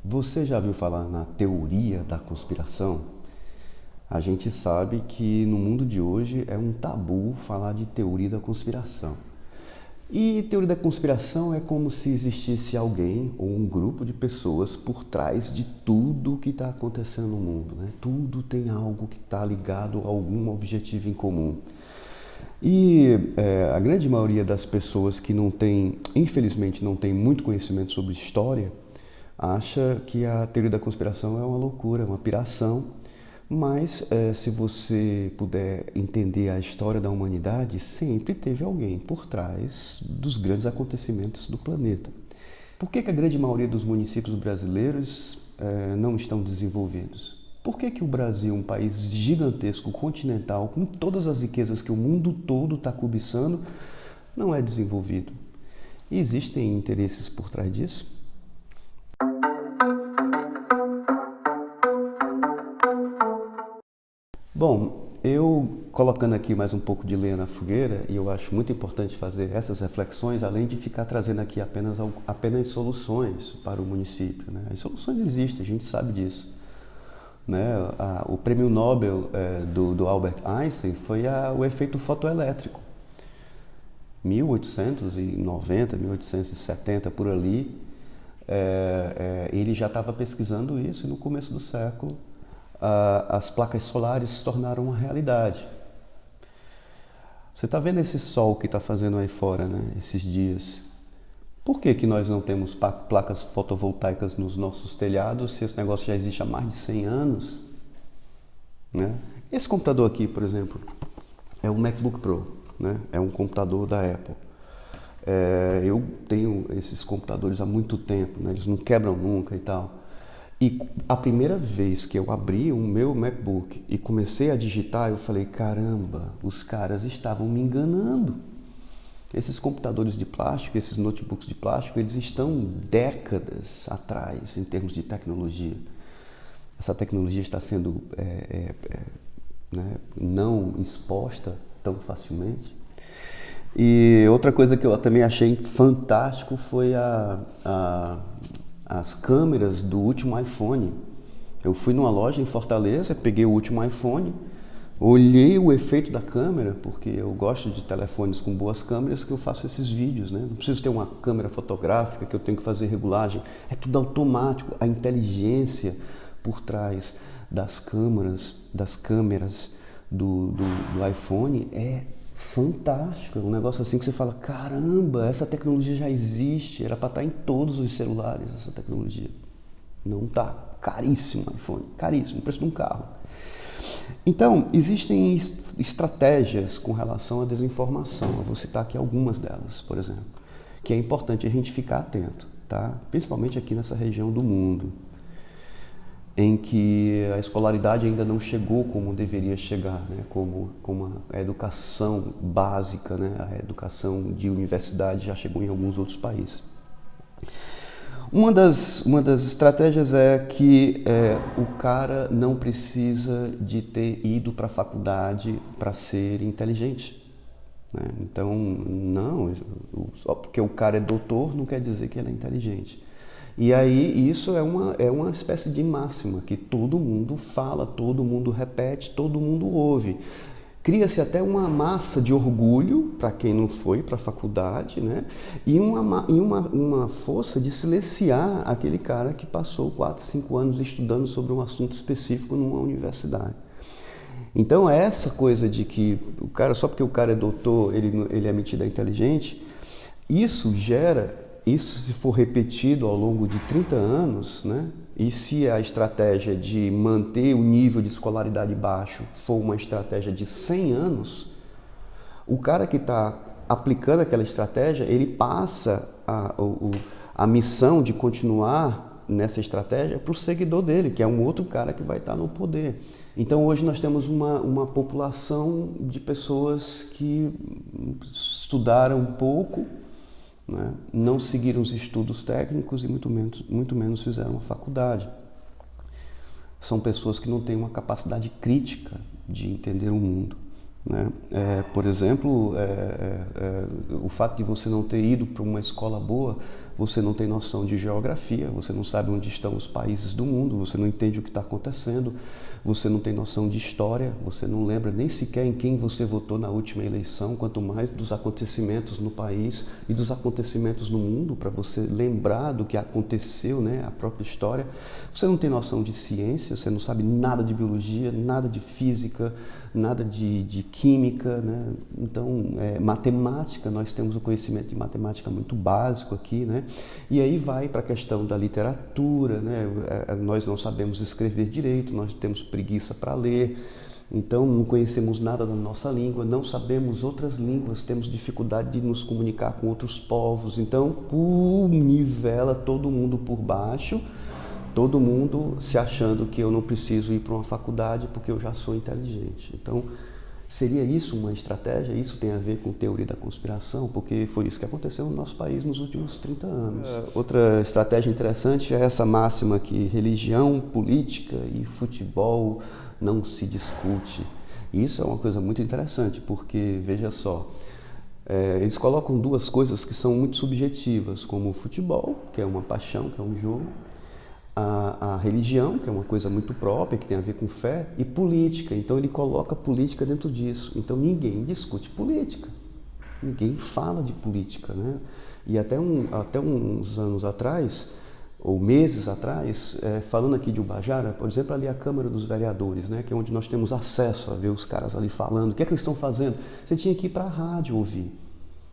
Você já ouviu falar na teoria da conspiração? A gente sabe que no mundo de hoje é um tabu falar de teoria da conspiração. E teoria da conspiração é como se existisse alguém ou um grupo de pessoas por trás de tudo que está acontecendo no mundo, né? Tudo tem algo que está ligado a algum objetivo em comum. E a grande maioria das pessoas que não tem, infelizmente, não tem muito conhecimento sobre história, acha que a teoria da conspiração é uma loucura, uma piração. Mas se você puder entender a história da humanidade, sempre teve alguém por trás dos grandes acontecimentos do planeta. Por que a grande maioria dos municípios brasileiros não estão desenvolvidos? Por que o Brasil, um país gigantesco, continental, com todas as riquezas que o mundo todo está cobiçando, não é desenvolvido? E existem interesses por trás disso? Bom, eu colocando aqui mais um pouco de lenha na fogueira, e eu acho muito importante fazer essas reflexões, além de ficar trazendo aqui apenas soluções para o município, né? As soluções existem, a gente sabe disso. Né? O prêmio Nobel do Albert Einstein foi o efeito fotoelétrico. 1890, 1870, por ali, ele já estava pesquisando isso e no começo do século as placas solares se tornaram uma realidade. Você está vendo esse sol que está fazendo aí fora, né, esses dias? Por que nós não temos placas fotovoltaicas nos nossos telhados se esse negócio já existe há mais de 100 anos? Né? Esse computador aqui, por exemplo, é um MacBook Pro, né? É um computador da Apple. Eu tenho esses computadores há muito tempo, né? Eles não quebram nunca e tal. E a primeira vez que eu abri o meu MacBook e comecei a digitar, eu falei, caramba, os caras estavam me enganando. Esses computadores de plástico, esses notebooks de plástico, eles estão décadas atrás em termos de tecnologia. Essa tecnologia está sendo né, não exposta tão facilmente. E outra coisa que eu também achei fantástico foi as câmeras do último iPhone. Eu fui numa loja em Fortaleza, peguei o último iPhone, olhei o efeito da câmera, porque eu gosto de telefones com boas câmeras que eu faço esses vídeos, né? Não preciso ter uma câmera fotográfica que eu tenho que fazer regulagem, é tudo automático. A inteligência por trás das câmeras do iPhone é fantástica, um negócio assim que você fala, caramba, essa tecnologia já existe, era para estar em todos os celulares essa tecnologia. Não está, caríssimo o iPhone, caríssimo, o preço de um carro. Então, existem estratégias com relação à desinformação, eu vou citar aqui algumas delas, por exemplo, que é importante a gente ficar atento, tá? Principalmente aqui nessa região do mundo, em que a escolaridade ainda não chegou como deveria chegar, né? como a educação básica, né? A educação de universidade já chegou em alguns outros países. Uma das estratégias é que o cara não precisa de ter ido para a faculdade para ser inteligente. Né? Então, não, só porque o cara é doutor não quer dizer que ele é inteligente. E aí isso é uma espécie de máxima que todo mundo fala, todo mundo repete, todo mundo ouve. Cria-se até uma massa de orgulho para quem não foi para a faculdade, né? E uma força de silenciar aquele cara que passou 4, 5 anos estudando sobre um assunto específico numa universidade. Então essa coisa de que o cara, só porque o cara é doutor, ele é metido a inteligente, isso se for repetido ao longo de 30 anos, né? E se a estratégia de manter o nível de escolaridade baixo for uma estratégia de 100 anos, o cara que está aplicando aquela estratégia, ele passa a missão de continuar nessa estratégia para o seguidor dele, que é um outro cara que vai estar no poder. Então hoje nós temos uma população de pessoas que estudaram um pouco, né? Não seguiram os estudos técnicos e muito menos fizeram uma faculdade. São pessoas que não têm uma capacidade crítica de entender o mundo. Né? Por exemplo, o fato de você não ter ido para uma escola boa você não tem noção de geografia, você não sabe onde estão os países do mundo, você não entende o que está acontecendo, você não tem noção de história, você não lembra nem sequer em quem você votou na última eleição, quanto mais dos acontecimentos no país e dos acontecimentos no mundo, para você lembrar do que aconteceu, né, a própria história. Você não tem noção de ciência, você não sabe nada de biologia, nada de física, nada de química, né? Então, matemática, nós temos um conhecimento de matemática muito básico aqui, né? E aí vai para a questão da literatura, né? Nós não sabemos escrever direito, nós temos preguiça para ler, então não conhecemos nada da nossa língua, não sabemos outras línguas, temos dificuldade de nos comunicar com outros povos, então nivela todo mundo por baixo, todo mundo se achando que eu não preciso ir para uma faculdade porque eu já sou inteligente. Então, seria isso uma estratégia? Isso tem a ver com teoria da conspiração? Porque foi isso que aconteceu no nosso país nos últimos 30 anos. Outra estratégia interessante é essa máxima que religião, política e futebol não se discute. Isso é uma coisa muito interessante, porque, veja só, eles colocam duas coisas que são muito subjetivas, como o futebol, que é uma paixão, que é um jogo, a religião, que é uma coisa muito própria, que tem a ver com fé, e política. Então ele coloca política dentro disso. Então ninguém discute política, ninguém fala de política, né? E até uns anos atrás, ou meses atrás, falando aqui de Ubajara, por exemplo, ali a Câmara dos Vereadores, né, que é onde nós temos acesso a ver os caras ali falando, o que é que eles estão fazendo? Você tinha que ir para a rádio ouvir.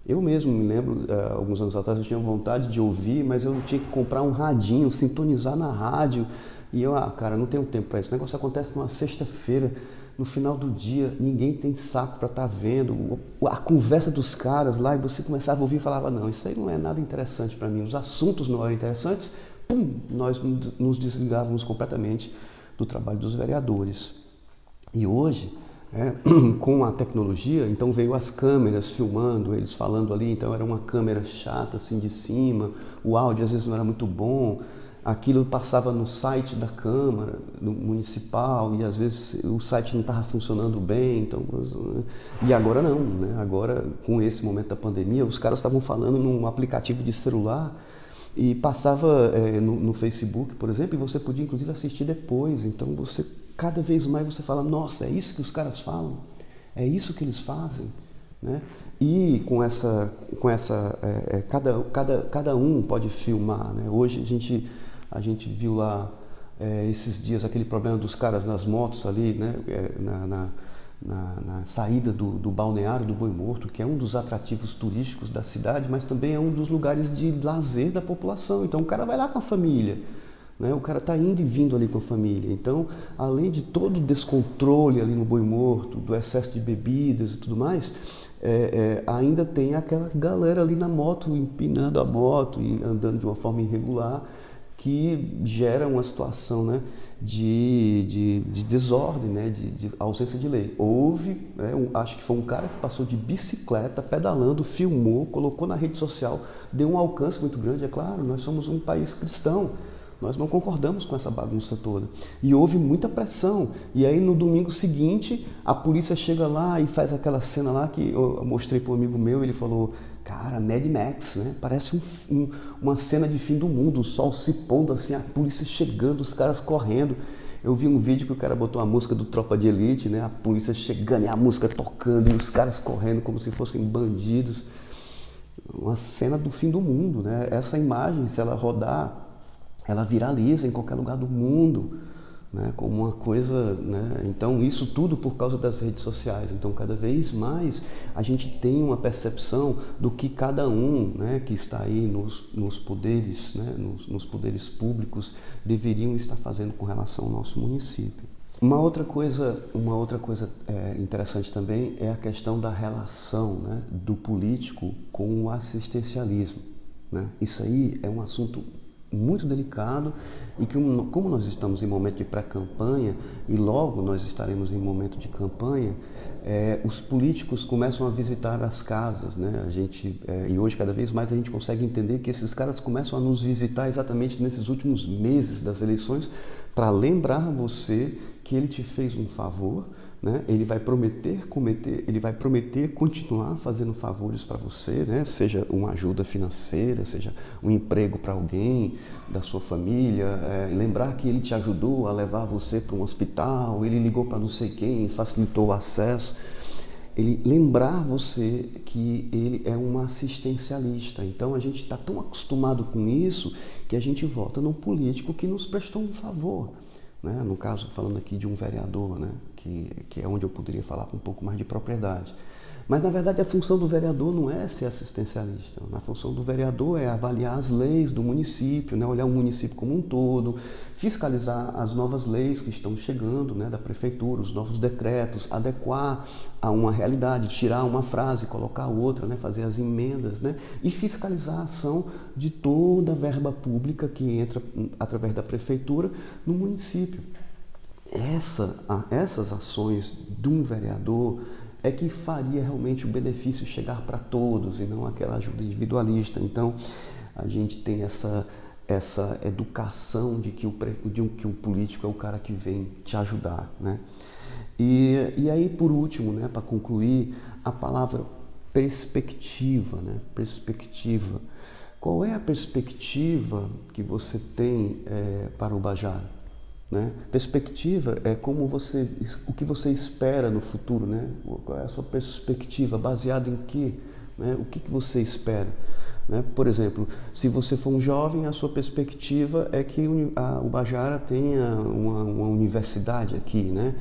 Eu mesmo me lembro, alguns anos atrás, eu tinha vontade de ouvir, mas eu tinha que comprar um radinho, sintonizar na rádio. E eu, cara, não tenho tempo para isso. O negócio acontece numa sexta-feira, no final do dia, ninguém tem saco para estar vendo. A conversa dos caras lá, e você começava a ouvir e falava, não, isso aí não é nada interessante para mim. Os assuntos não eram interessantes, nós nos desligávamos completamente do trabalho dos vereadores. E hoje, com a tecnologia, então veio as câmeras filmando, eles falando ali, então era uma câmera chata assim de cima, o áudio às vezes não era muito bom, aquilo passava no site da Câmara Municipal e às vezes o site não estava funcionando bem, então, e agora não, né? Agora com esse momento da pandemia, os caras estavam falando num aplicativo de celular e passava no Facebook, por exemplo, e você podia inclusive assistir depois, então você cada vez mais você fala, nossa, é isso que os caras falam? É isso que eles fazem? Né? E cada um pode filmar, né? Hoje a gente viu lá esses dias aquele problema dos caras nas motos ali, né? Na saída do balneário do Boi Morto, que é um dos atrativos turísticos da cidade, mas também é um dos lugares de lazer da população. Então o cara vai lá com a família, né? O cara está indo e vindo ali com a família. Então, além de todo o descontrole ali no Boi Morto, do excesso de bebidas e tudo mais, ainda tem aquela galera ali na moto, empinando a moto e andando de uma forma irregular, que gera uma situação, né, de desordem, né, de ausência de lei. Houve, acho que foi um cara que passou de bicicleta, pedalando, filmou, colocou na rede social, deu um alcance muito grande. É claro, nós somos um país cristão, nós não concordamos com essa bagunça toda. E houve muita pressão. E aí no domingo seguinte, a polícia chega lá e faz aquela cena lá que eu mostrei para um amigo meu, ele falou, cara, Mad Max, né? Parece uma cena de fim do mundo, o sol se pondo assim, a polícia chegando, os caras correndo. Eu vi um vídeo que o cara botou a música do Tropa de Elite, né? A polícia chegando e a música tocando e os caras correndo como se fossem bandidos. Uma cena do fim do mundo, né? Essa imagem, se ela rodar, ela viraliza em qualquer lugar do mundo, né, como uma coisa, né? Então isso tudo por causa das redes sociais. Então cada vez mais a gente tem uma percepção do que cada um, né, que está aí nos poderes, né, nos poderes públicos deveriam estar fazendo com relação ao nosso município. Uma outra coisa interessante também é a questão da relação, né, do político com o assistencialismo, né? Isso aí é um assunto muito delicado e que, como nós estamos em momento de pré-campanha e logo nós estaremos em momento de campanha, os políticos começam a visitar as casas, né? E hoje cada vez mais a gente consegue entender que esses caras começam a nos visitar exatamente nesses últimos meses das eleições para lembrar você que ele te fez um favor, né? Ele vai prometer continuar fazendo favores para você, né? Seja uma ajuda financeira, seja um emprego para alguém da sua família, lembrar que ele te ajudou a levar você para um hospital, ele ligou para não sei quem, facilitou o acesso. Ele lembrar você que ele é um assistencialista. Então a gente está tão acostumado com isso que a gente vota num político que nos prestou um favor. Né? No caso, falando aqui de um vereador, né? que é onde eu poderia falar com um pouco mais de propriedade. Mas, na verdade, a função do vereador não é ser assistencialista. A função do vereador é avaliar as leis do município, né? Olhar o município como um todo, fiscalizar as novas leis que estão chegando, né? Da prefeitura, os novos decretos, adequar a uma realidade, tirar uma frase, colocar outra, né? Fazer as emendas, né? E fiscalizar a ação de toda a verba pública que entra através da prefeitura no município. Essas ações de um vereador é que faria realmente o benefício chegar para todos e não aquela ajuda individualista. Então, a gente tem essa educação de que o político é o cara que vem te ajudar, né? E aí, por último, né, para concluir, a palavra perspectiva, né? Perspectiva. Qual é a perspectiva que você tem para o Ubajara? Né? Perspectiva é o que você espera no futuro, né? Qual é a sua perspectiva, baseado em quê? Né? O que você espera? Né? Por exemplo, se você for um jovem, a sua perspectiva é que o Ubajara tenha uma universidade aqui, né?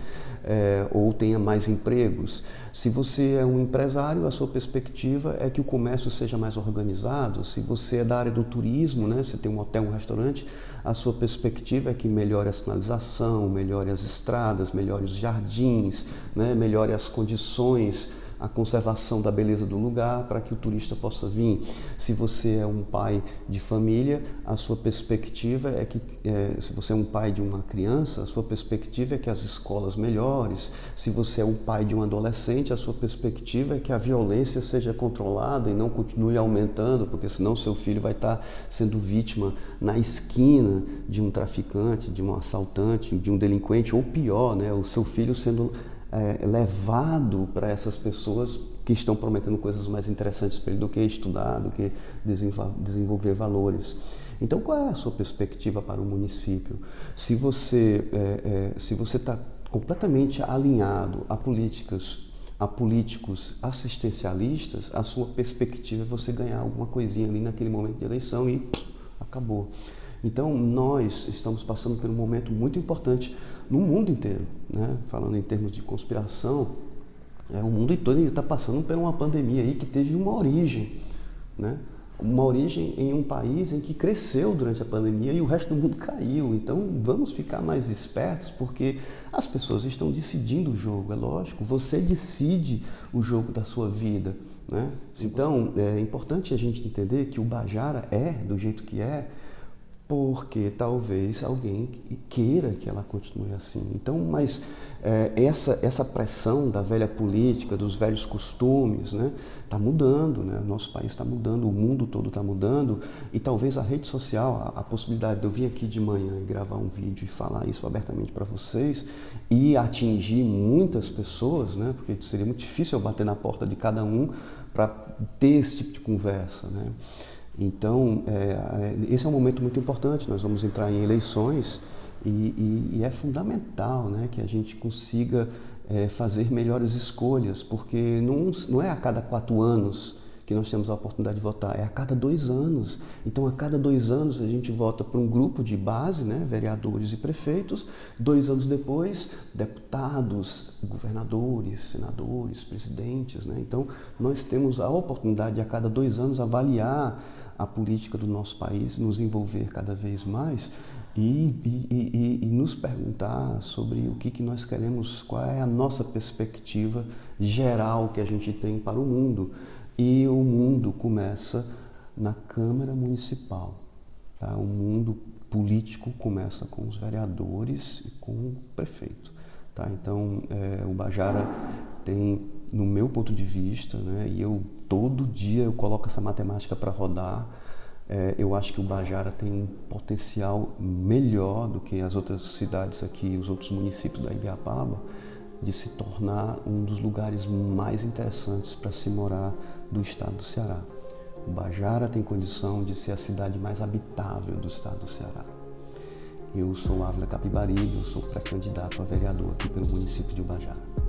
Ou tenha mais empregos. Se você é um empresário, a sua perspectiva é que o comércio seja mais organizado. Se você é da área do turismo, né? Você tem um hotel, um restaurante, a sua perspectiva é que melhore a sinalização, melhore as estradas, melhore os jardins, né? Melhore as condições, a conservação da beleza do lugar para que o turista possa vir. Se você é um pai de família, a sua perspectiva é que, se você é um pai de uma criança, a sua perspectiva é que as escolas melhores. Se você é um pai de um adolescente, a sua perspectiva é que a violência seja controlada e não continue aumentando, porque senão seu filho vai estar sendo vítima na esquina de um traficante, de um assaltante, de um delinquente, ou pior, né, o seu filho sendo levado para essas pessoas que estão prometendo coisas mais interessantes para ele do que estudar, do que desenvolver valores. Então, qual é a sua perspectiva para o município? Se você está completamente alinhado a políticos assistencialistas, a sua perspectiva é você ganhar alguma coisinha ali naquele momento de eleição e acabou. Então, nós estamos passando por um momento muito importante no mundo inteiro, né? Falando em termos de conspiração, o mundo todo está passando por uma pandemia aí que teve uma origem, né? Uma origem em um país em que cresceu durante a pandemia e o resto do mundo caiu. Então, vamos ficar mais espertos, porque as pessoas estão decidindo o jogo, é lógico. Você decide o jogo da sua vida, né? Então, é importante a gente entender que o Ubajara é do jeito que é, porque talvez alguém queira que ela continue assim. Então, mas essa pressão da velha política, dos velhos costumes, né, está mudando, né? O nosso país está mudando, o mundo todo está mudando, e talvez a rede social, a possibilidade de eu vir aqui de manhã e gravar um vídeo e falar isso abertamente para vocês e atingir muitas pessoas, né? Porque seria muito difícil eu bater na porta de cada um para ter esse tipo de conversa, né? Então, esse é um momento muito importante. Nós vamos entrar em eleições e é fundamental, né, que a gente consiga fazer melhores escolhas, porque não é a cada 4 anos que nós temos a oportunidade de votar, é a cada 2 anos. Então, a cada 2 anos a gente vota para um grupo de base, né, vereadores e prefeitos. 2 anos depois, deputados, governadores, senadores, presidentes, né? Então, nós temos a oportunidade de a cada 2 anos avaliar a política do nosso país, nos envolver cada vez mais e nos perguntar sobre o que nós queremos, qual é a nossa perspectiva geral que a gente tem para o mundo. E o mundo começa na Câmara Municipal, tá? O mundo político começa com os vereadores e com o prefeito, tá? Então, o Ubajara tem, no meu ponto de vista, né, e todo dia eu coloco essa matemática para rodar, eu acho que o Ubajara tem um potencial melhor do que as outras cidades aqui, os outros municípios da Ibiapaba, de se tornar um dos lugares mais interessantes para se morar do estado do Ceará. Ubajara tem condição de ser a cidade mais habitável do estado do Ceará. Eu sou Ávila Capibaribe, eu sou pré-candidato a vereador aqui pelo município de Ubajara.